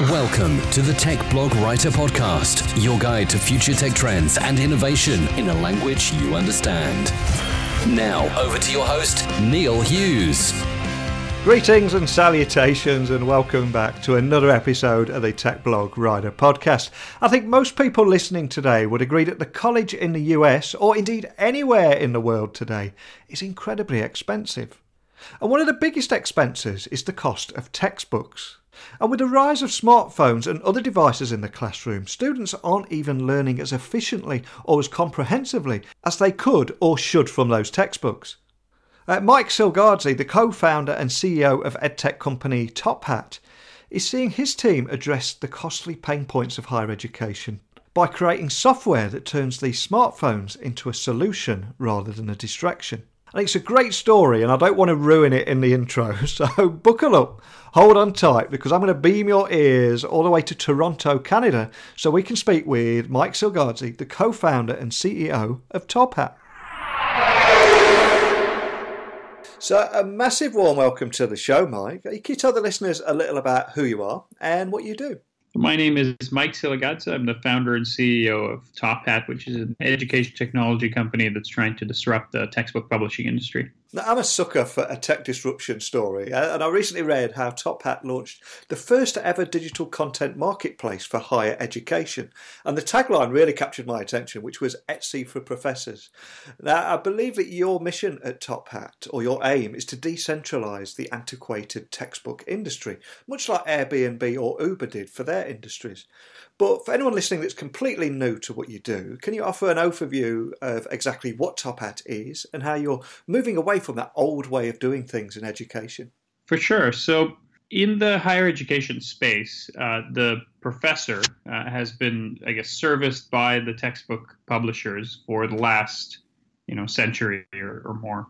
Welcome to the Tech Blog Writer Podcast, your guide to future tech trends and innovation in a language you understand. Now, over to your host, Neil Hughes. Greetings and salutations, and welcome back to another episode of the Tech Blog Writer Podcast. I think most people listening today would agree that the college in the US, or indeed anywhere in the world today, is incredibly expensive. And one of the biggest expenses is the cost of textbooks. And with the rise of smartphones and other devices in the classroom, students aren't even learning as efficiently or as comprehensively as they could or should from those textbooks. Mike Silagadze, the co-founder and CEO of EdTech company Top Hat, is seeing his team address the costly pain points of higher education by creating software that turns these smartphones into a solution rather than a distraction. And it's a great story, and I don't want to ruin it in the intro, so buckle up, hold on tight, because I'm going to beam your ears all the way to Toronto, Canada, so we can speak with Mike Silagadze, the co-founder and CEO of Top Hat. So a massive warm welcome to the show, Mike. Can you tell the listeners a little about who you are and what you do? My name is Mike Silagadze. I'm the founder and CEO of Top Hat, which is an education technology company that's trying to disrupt the textbook publishing industry. Now, I'm a sucker for a tech disruption story, and I recently read how Top Hat launched the first ever digital content marketplace for higher education. And the tagline really captured my attention, which was Etsy for professors. Now, I believe that your mission at Top Hat, or your aim, is to decentralize the antiquated textbook industry, much like Airbnb or Uber did for their industries. But for anyone listening that's completely new to what you do, can you offer an overview of exactly what Top Hat is and how you're moving away from that old way of doing things in education? For sure. So in the higher education space, the professor has been, serviced by the textbook publishers for the last, century or more.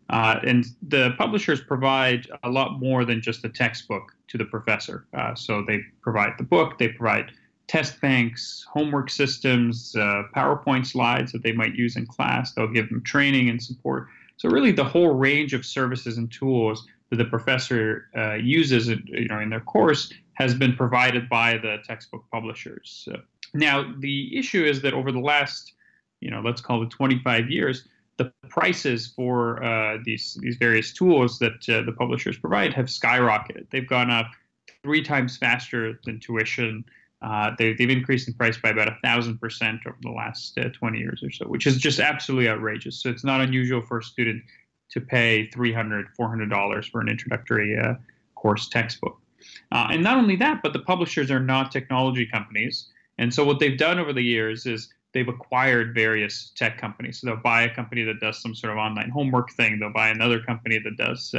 And the publishers provide a lot more than just a textbook to the professor. So they provide the book, they provide test banks, homework systems, PowerPoint slides that they might use in class. They'll give them training and support. So really the whole range of services and tools that the professor uses in their course has been provided by the textbook publishers. Now, the issue is that over the last, let's call it 25 years, the prices for these various tools that the publishers provide have skyrocketed. They've gone up 3 times faster than tuition. They've increased in price by about 1,000% over the last 20 years or so, which is just absolutely outrageous. So it's not unusual for a student to pay $300, $400 for an introductory course textbook. And not only that, but the publishers are not technology companies. And so what they've done over the years is they've acquired various tech companies. So they'll buy a company that does some sort of online homework thing. They'll buy another company that does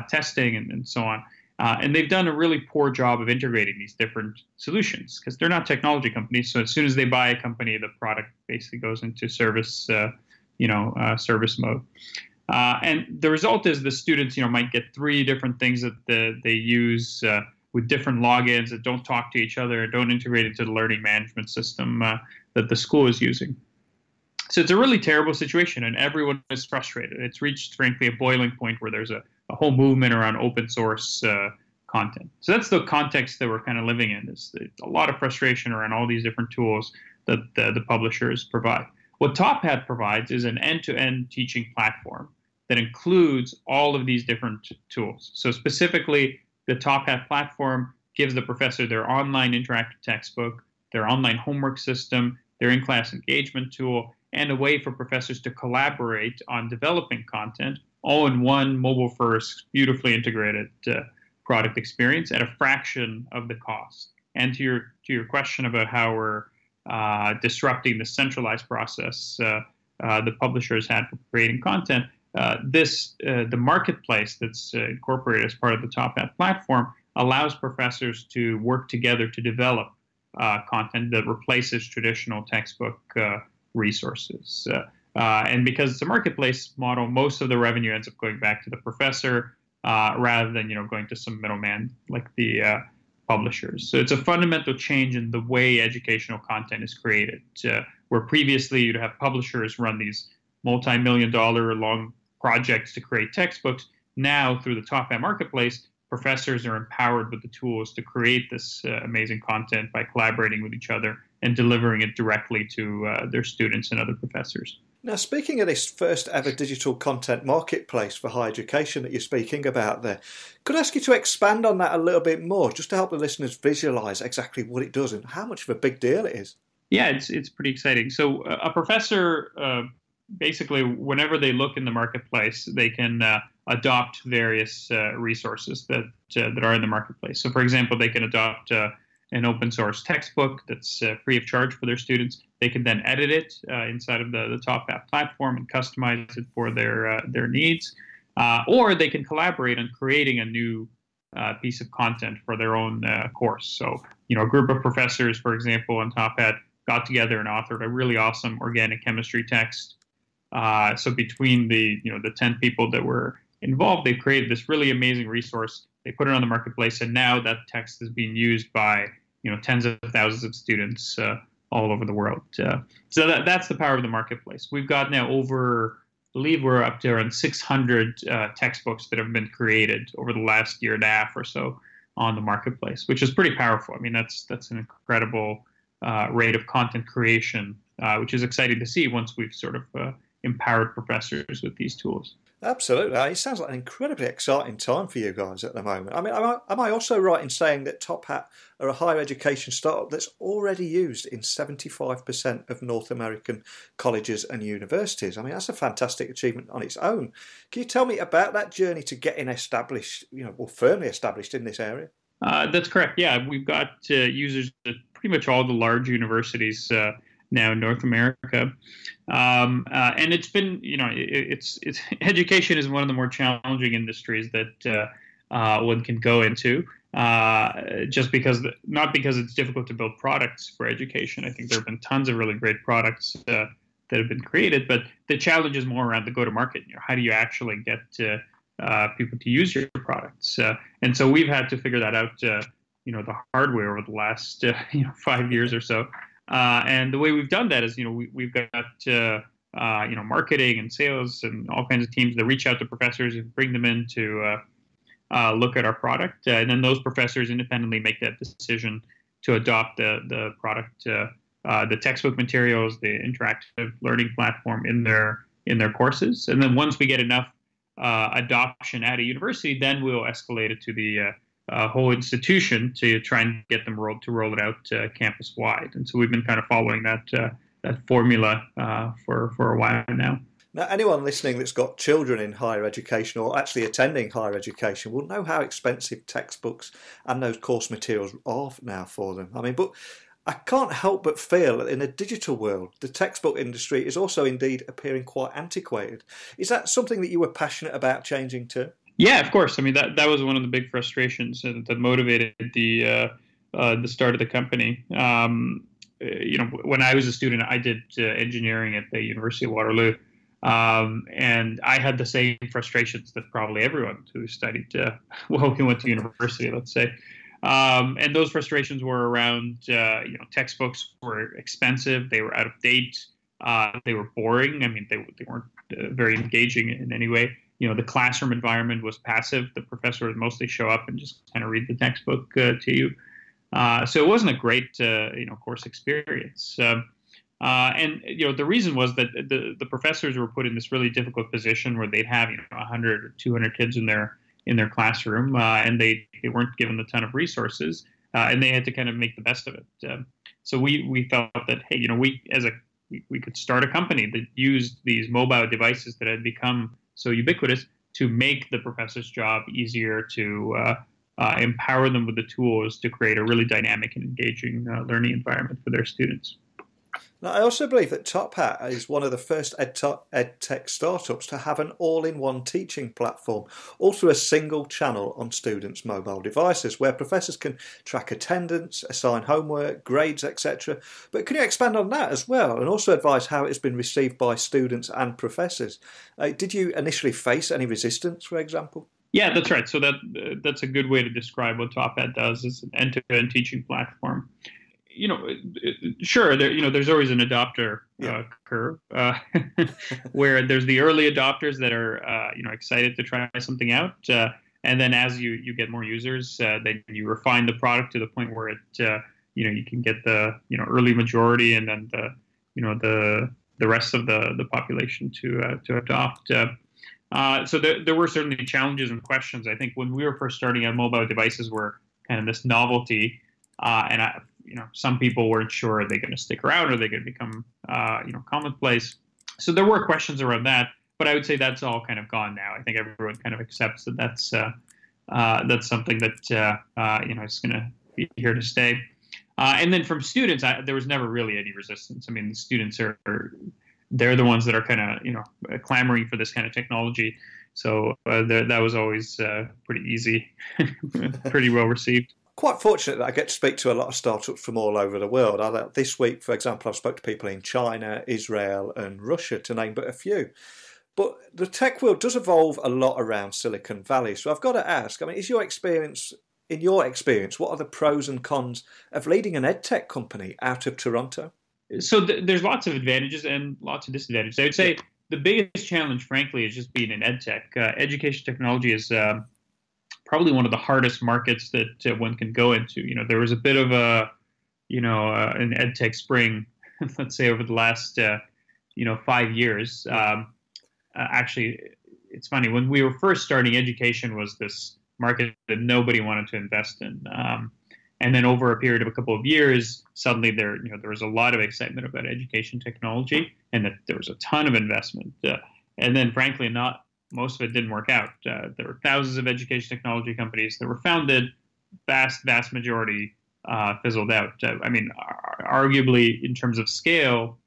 testing and so on. And they've done a really poor job of integrating these different solutions because they're not technology companies. So as soon as they buy a company, the product basically goes into service, service mode. And the result is the students, might get 3 different things that they use with different logins that don't talk to each other, don't integrate into the learning management system that the school is using. So it's a really terrible situation, and everyone is frustrated. It's reached, frankly, a boiling point where there's a whole movement around open source content. So that's the context that we're kind of living in. Is a lot of frustration around all these different tools that the publishers provide. What Top Hat provides is an end-to-end teaching platform that includes all of these different tools. So specifically, the Top Hat platform gives the professor their online interactive textbook, their online homework system, their in-class engagement tool, and a way for professors to collaborate on developing content, all in one mobile-first, beautifully integrated product experience at a fraction of the cost. And to your question about how we're disrupting the centralized process the publishers had for creating content, the marketplace that's incorporated as part of the Top Hat platform allows professors to work together to develop content that replaces traditional textbook resources. And because it's a marketplace model, most of the revenue ends up going back to the professor rather than going to some middleman like the publishers. So it's a fundamental change in the way educational content is created, where previously you'd have publishers run these multi-million-dollar long projects to create textbooks. Now, through the Top Hat marketplace, professors are empowered with the tools to create this amazing content by collaborating with each other and delivering it directly to their students and other professors. Now, speaking of this first ever digital content marketplace for higher education that you're speaking about there, could I ask you to expand on that a little bit more, just to help the listeners visualise exactly what it does and how much of a big deal it is? Yeah, it's pretty exciting. So a professor, basically, whenever they look in the marketplace, they can adopt various resources that are in the marketplace. So, for example, they can adopt an open source textbook that's free of charge for their students. They can then edit it inside of the Top Hat platform and customize it for their needs. Or they can collaborate on creating a new piece of content for their own course. So, a group of professors, for example, on Top Hat got together and authored a really awesome organic chemistry text. So between the 10 people that were involved, they created this really amazing resource. They put it on the marketplace, and now that text is being used by tens of thousands of students all over the world. So that's the power of the marketplace. We've got now I believe we're up to around 600 textbooks that have been created over the last year and a half or so on the marketplace, which is pretty powerful. I mean, that's an incredible rate of content creation, which is exciting to see once we've sort of empowered professors with these tools. Absolutely. It sounds like an incredibly exciting time for you guys at the moment. I mean, am I also right in saying that Top Hat are a higher education startup that's already used in 75% of North American colleges and universities? I mean, that's a fantastic achievement on its own. Can you tell me about that journey to getting established, firmly established in this area? That's correct. Yeah, we've got users at pretty much all the large universities now in North America. And it's been, it's education is one of the more challenging industries that one can go into, just because, not because it's difficult to build products for education. I think there have been tons of really great products that have been created, but the challenge is more around the go-to-market. How do you actually get people to use your products? And so we've had to figure that out, the hard way over the last 5 years or so. And the way we've done that is, we've got, marketing and sales and all kinds of teams that reach out to professors and bring them in to look at our product. And then those professors independently make that decision to adopt the product, the textbook materials, the interactive learning platform in their courses. And then once we get enough adoption at a university, then we'll escalate it to the whole institution to try and get them roll it out campus wide. And so we've been kind of following that formula for a while now. Now, anyone listening that's got children in higher education or actually attending higher education will know how expensive textbooks and those course materials are now for them. I mean, but I can't help but feel that in a digital world, the textbook industry is also indeed appearing quite antiquated. Is that something that you were passionate about changing too? Yeah, of course. I mean, that was one of the big frustrations that motivated the start of the company. When I was a student, I did engineering at the University of Waterloo, and I had the same frustrations that probably everyone who studied who went to university, let's say. And those frustrations were around, textbooks were expensive, they were out of date, they were boring. I mean, they weren't very engaging in any way. The classroom environment was passive. The professor would mostly show up and just kind of read the textbook to you. So it wasn't a great, course experience. And the reason was that the professors were put in this really difficult position where they'd have 100 or 200 kids in their classroom, and they weren't given a ton of resources, and they had to kind of make the best of it. So we felt that, hey, we could start a company that used these mobile devices that had become so ubiquitous to make the professor's job easier, to empower them with the tools to create a really dynamic and engaging learning environment for their students. Now, I also believe that Top Hat is one of the first EdTech startups to have an all-in-one teaching platform, all through a single channel on students' mobile devices, where professors can track attendance, assign homework, grades, etc. But can you expand on that as well, and also advise how it has been received by students and professors? Did you initially face any resistance, for example? Yeah, that's right. So that's a good way to describe what Top Hat does. It's an end-to-end teaching platform. Sure, there's always an adopter curve where there's the early adopters that are, excited to try something out. And then as you get more users, then you refine the product to the point where it you can get the early majority, and then the rest of the population to adopt. So there were certainly challenges and questions. I think when we were first starting out, mobile devices were kind of this novelty, and some people weren't sure, are they going to stick around, or are they going to become commonplace. So there were questions around that, but I would say that's all kind of gone now. I think everyone kind of accepts that that's something that is going to be here to stay. And then from students, there was never really any resistance. I mean, the students they're the ones that are kind of clamoring for this kind of technology. So that was always pretty easy, pretty well received. Quite fortunate that I get to speak to a lot of startups from all over the world. This week, for example, I've spoke to people in China, Israel and Russia, to name but a few. But the tech world does evolve a lot around Silicon Valley. So I've got to ask, I mean, in your experience, what are the pros and cons of leading an EdTech company out of Toronto? So there's lots of advantages and lots of disadvantages. I would say the biggest challenge, frankly, is just being in EdTech. Education technology is probably one of the hardest markets that one can go into. There was a bit of an EdTech spring, let's say, over the last 5 years. Actually, it's funny, when we were first starting, education was this market that nobody wanted to invest in. And then over a period of a couple of years, suddenly there was a lot of excitement about education technology, and that there was a ton of investment. And then, frankly, most of it didn't work out. There were thousands of education technology companies that were founded. Vast majority fizzled out. I mean, arguably, in terms of scale,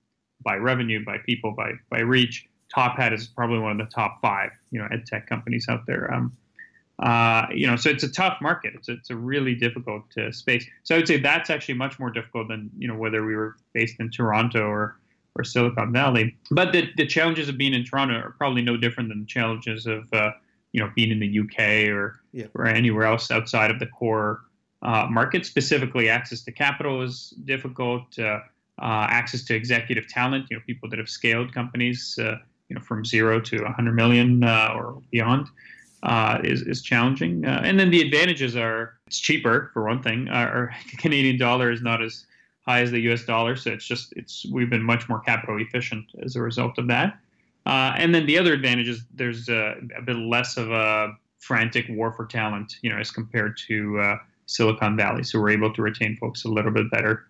by revenue, by people, by reach, Top Hat is probably one of the top 5 EdTech companies out there. So it's a tough market. It's a really difficult space. So I would say that's actually much more difficult than whether we were based in Toronto or Silicon Valley. But the challenges of being in Toronto are probably no different than the challenges of being in the UK or anywhere else outside of the core market. Specifically, access to capital is difficult. Access to executive talent, people that have scaled companies, from 0 to 100 million or beyond. Is challenging. And then the advantages are it's cheaper, for one thing. Our Canadian dollar is not as high as the US dollar, so we've been much more capital efficient as a result of that. And then the other advantage is there's a bit less of a frantic war for talent, as compared to Silicon Valley. So we're able to retain folks a little bit better.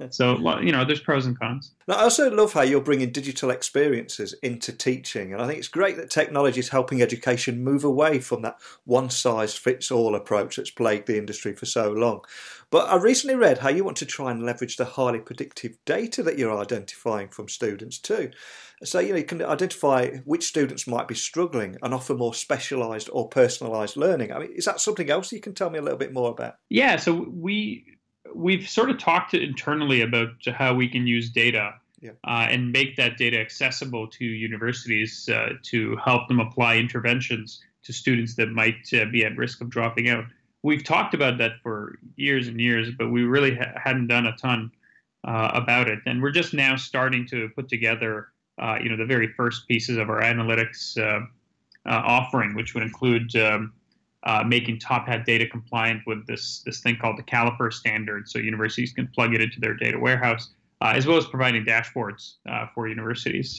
So, there's pros and cons. Now, I also love how you're bringing digital experiences into teaching. And I think it's great that technology is helping education move away from that one-size-fits-all approach that's plagued the industry for so long. But I recently read how you want to try and leverage the highly predictive data that you're identifying from students too. So, you can identify which students might be struggling and offer more specialised or personalised learning. I mean, is that something else you can tell me a little bit more about? Yeah, so we've sort of talked internally about how we can use data and make that data accessible to universities to help them apply interventions to students that might be at risk of dropping out. We've talked about that for years and years, but we really hadn't done a ton about it. And we're just now starting to put together, the very first pieces of our analytics offering, which would include making Top Hat data compliant with this thing called the Caliper standard, so universities can plug it into their data warehouse, as well as providing dashboards for universities.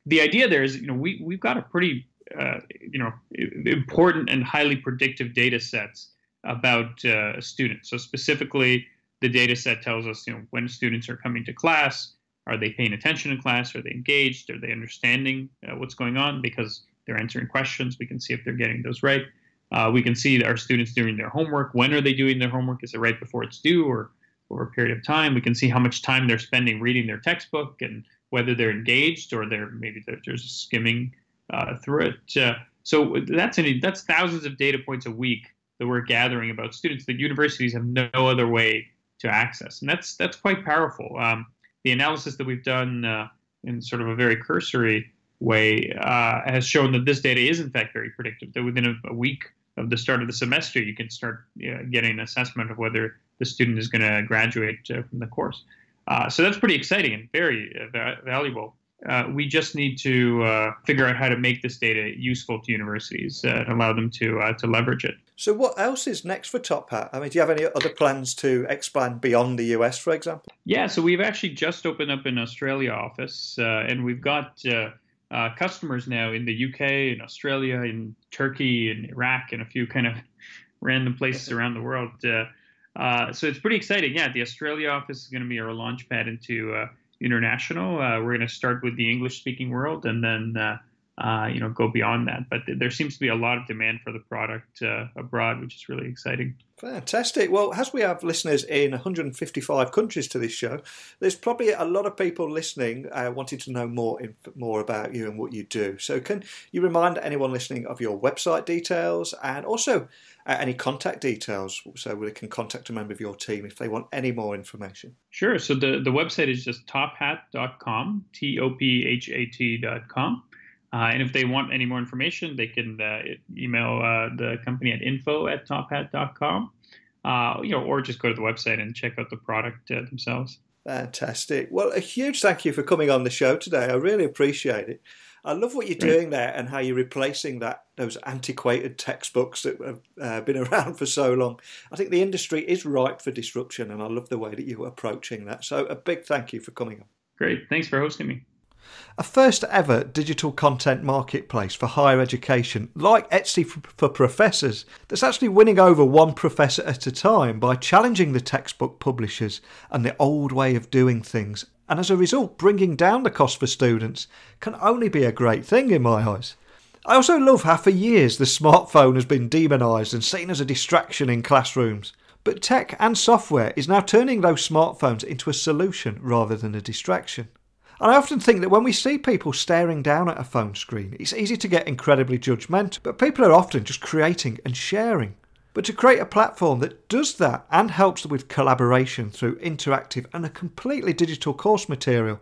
The idea there is, we've got a pretty, important and highly predictive data sets about students. So specifically, the data set tells us, when students are coming to class, are they paying attention in class? Are they engaged? Are they understanding what's going on? Because they're answering questions, we can see if they're getting those right. We can see our students doing their homework. When are they doing their homework? Is it right before it's due or over a period of time? We can see how much time they're spending reading their textbook and whether they're engaged or they're just skimming through it. So that's thousands of data points a week that we're gathering about students that universities have no other way to access, and that's quite powerful. The analysis that we've done in sort of a very cursory way has shown that this data is in fact very predictive, that within a week of the start of the semester you can start getting an assessment of whether the student is going to graduate from the course. So that's pretty exciting and very valuable. We just need to figure out how to make this data useful to universities and allow them to leverage it. So what else is next for Top Hat? I mean, do you have any other plans to expand beyond the US, for example? Yeah, so we've actually just opened up an Australia office, and we've got customers now in the UK, in Australia, in Turkey, in Iraq, and a few kind of random places around the world. So it's pretty exciting. Yeah, the Australia office is going to be our launch pad into international. We're going to start with the English-speaking world, and then go beyond that. But there seems to be a lot of demand for the product abroad, which is really exciting. Fantastic. Well, as we have listeners in 155 countries to this show, there's probably a lot of people listening wanting to know more about you and what you do. So can you remind anyone listening of your website details and also any contact details so they can contact a member of your team if they want any more information? Sure. So the website is just tophat.com, tophat.com. And if they want any more information, they can email the company at info@tophat.com, or just go to the website and check out the product themselves. Fantastic. Well, a huge thank you for coming on the show today. I really appreciate it. I love what you're doing there and how you're replacing those antiquated textbooks that have been around for so long. I think the industry is ripe for disruption, and I love the way that you're approaching that. So a big thank you for coming on. Great. Thanks for hosting me. A first ever digital content marketplace for higher education, like Etsy for professors, that's actually winning over one professor at a time by challenging the textbook publishers and the old way of doing things, and as a result bringing down the cost for students, can only be a great thing in my eyes. I also love how for years the smartphone has been demonised and seen as a distraction in classrooms. But tech and software is now turning those smartphones into a solution rather than a distraction. And I often think that when we see people staring down at a phone screen, it's easy to get incredibly judgmental, but people are often just creating and sharing. But to create a platform that does that and helps with collaboration through interactive and a completely digital course material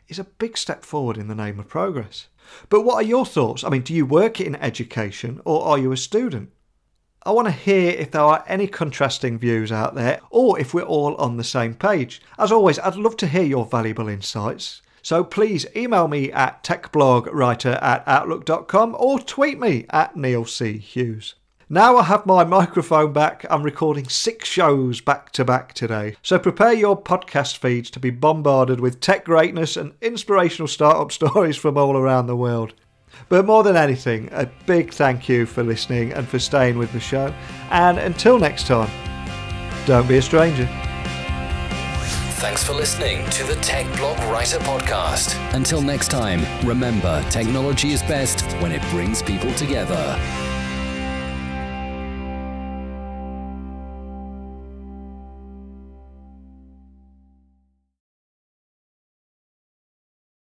is a big step forward in the name of progress. But what are your thoughts? I mean, do you work in education or are you a student? I want to hear if there are any contrasting views out there or if we're all on the same page. As always, I'd love to hear your valuable insights. So please email me at techblogwriter@outlook.com or tweet me at Neil C. Hughes. Now I have my microphone back. I'm recording 6 shows back to back today. So prepare your podcast feeds to be bombarded with tech greatness and inspirational startup stories from all around the world. But more than anything, a big thank you for listening and for staying with the show. And until next time, don't be a stranger. Thanks for listening to the Tech Blog Writer Podcast. Until next time, remember, technology is best when it brings people together.